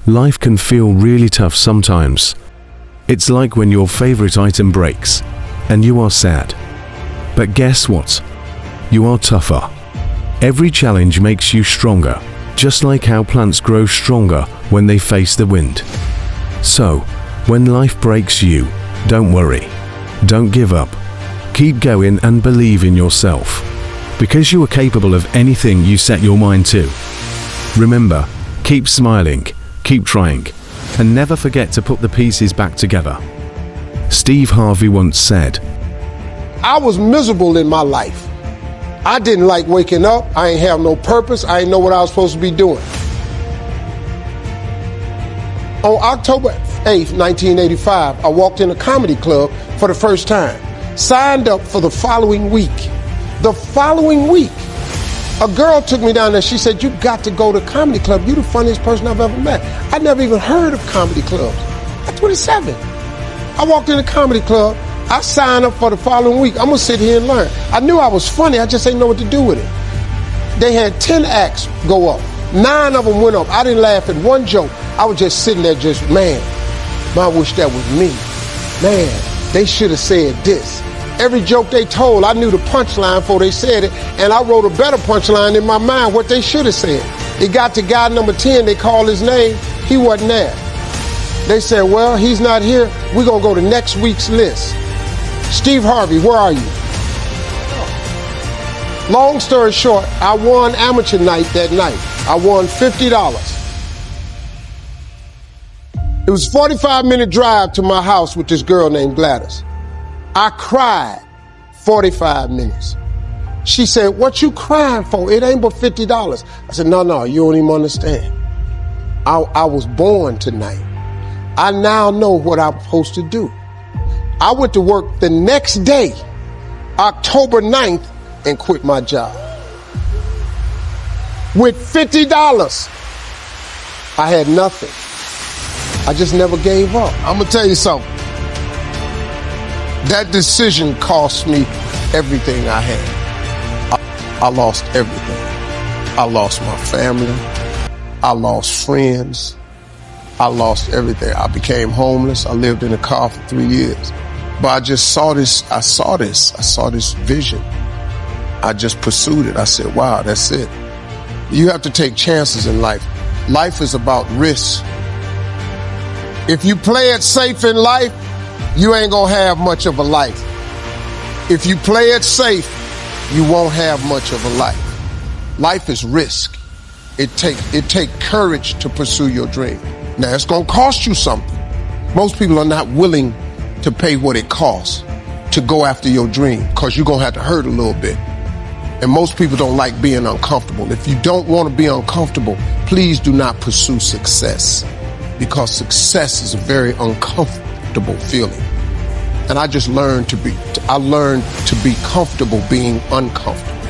Life can feel really tough sometimes. It's like when your favorite item breaks and you are sad. But guess what? You are tougher. Every challenge makes you stronger, just like how plants grow stronger when they face the wind. So, when life breaks you, don't worry. Don't give up. Keep going and believe in yourself, because you are capable of anything you set your mind to. Remember, keep smiling, keep trying, and never forget to put the pieces back together. Steve Harvey once said, I was miserable in my life. I didn't like waking up. I ain't have no purpose. I ain't know what I was supposed to be doing. On October 8th, 1985, I walked in a comedy club for the first time. Signed up for the following week. The following week, a girl took me down there. She said, you got to go to comedy club. You're the funniest person I've ever met. I never even heard of comedy clubs. At 27, I walked in a comedy club. I signed up for the following week. I'm going to sit here and learn. I knew I was funny. I just didn't know what to do with it. They had 10 acts go up. 9 of them went up. I didn't laugh at one joke. I was just sitting there man, I wish that was me. Man, they should have said this. Every joke they told, I knew the punchline before they said it, and I wrote a better punchline in my mind what they should have said. It got to guy number 10, they called his name, he wasn't there. They said, well, he's not here, we're gonna go to next week's list. Steve Harvey, where are you? Long story short, I won amateur night that night. I won $50. It was a 45-minute drive to my house with this girl named Gladys. I cried 45 minutes. She said, what you crying for? It ain't but $50. I said, no, you don't even understand. I was born tonight. I now know what I'm supposed to do. I went to work the next day, October 9th, and quit my job. With $50, I had nothing. I just never gave up. I'm gonna tell you something. That decision cost me everything I had. I lost everything. I lost my family. I lost friends. I lost everything. I became homeless. I lived in a car for 3 years. But I just saw this. I saw this vision. I just pursued it. I said, wow, that's it. You have to take chances in life. Life is about risk. If you play it safe in life, you ain't gonna have much of a life. If you play it safe, you won't have much of a life. Life is risk. It take courage to pursue your dream. Now, it's gonna cost you something. Most people are not willing to pay what it costs to go after your dream, because you're gonna have to hurt a little bit. And most people don't like being uncomfortable. If you don't want to be uncomfortable, please do not pursue success, because success is a very uncomfortable feeling. And I just learned to be comfortable being uncomfortable.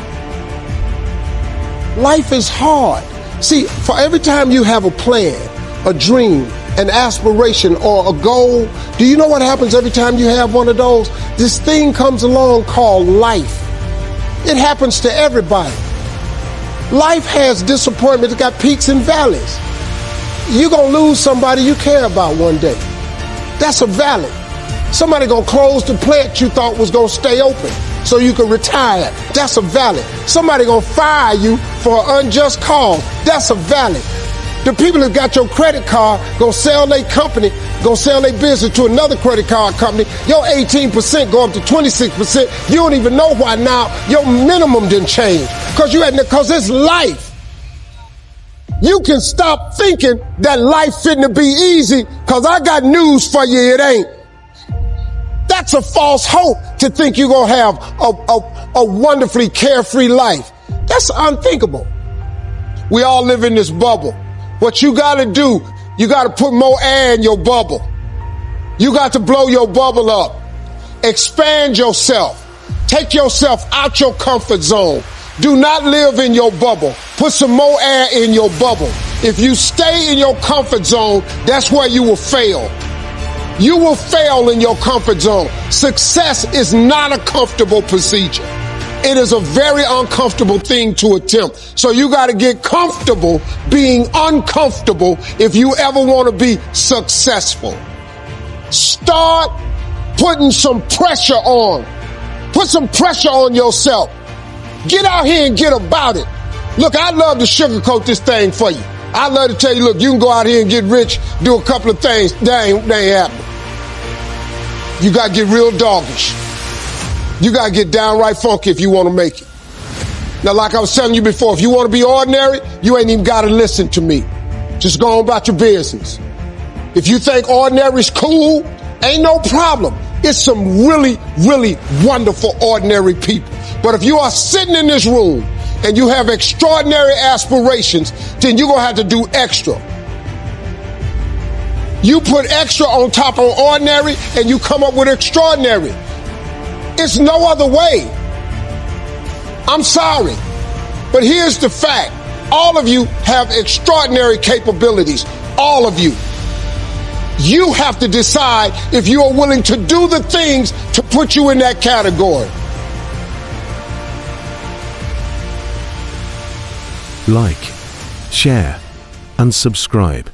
Life is hard. See, for every time you have a plan, a dream, an aspiration, or a goal, do you know what happens every time you have one of those? This thing comes along called life. It happens to everybody. Life has disappointment. It's got peaks and valleys. You're going to lose somebody you care about one day. That's a valley. Somebody going to close the plant you thought was going to stay open so you can retire. That's a valley. Somebody going to fire you for an unjust cause. That's a valley. The people that got your credit card going to sell their company, going to sell their business to another credit card company. Your 18% go up to 26%. You don't even know why now your minimum didn't change. Because it's life. You can stop thinking that life fitting to be easy, because I got news for you, it ain't. That's a false hope to think you're going to have a wonderfully carefree life. That's unthinkable. We all live in this bubble. What you got to do, you got to put more air in your bubble. You got to blow your bubble up. Expand yourself. Take yourself out your comfort zone. Do not live in your bubble. Put some more air in your bubble. If you stay in your comfort zone, that's where you will fail. You will fail in your comfort zone. Success is not a comfortable procedure. It is a very uncomfortable thing to attempt. So you got to get comfortable being uncomfortable if you ever want to be successful. Start putting some pressure on. Put some pressure on yourself. Get out here and get about it. Look, I'd love to sugarcoat this thing for you. I'd love to tell you, look, you can go out here and get rich, do a couple of things. That ain't happening. You got to get real doggish. You got to get downright funky if you want to make it. Now, like I was telling you before, if you want to be ordinary, you ain't even got to listen to me. Just go on about your business. If you think ordinary is cool, ain't no problem. It's some really, really wonderful ordinary people. But if you are sitting in this room and you have extraordinary aspirations, then you're going to have to do extra. You put extra on top of ordinary and you come up with extraordinary. It's no other way. I'm sorry, but here's the fact. All of you have extraordinary capabilities. All of you. You have to decide if you are willing to do the things to put you in that category. Like, share, and subscribe.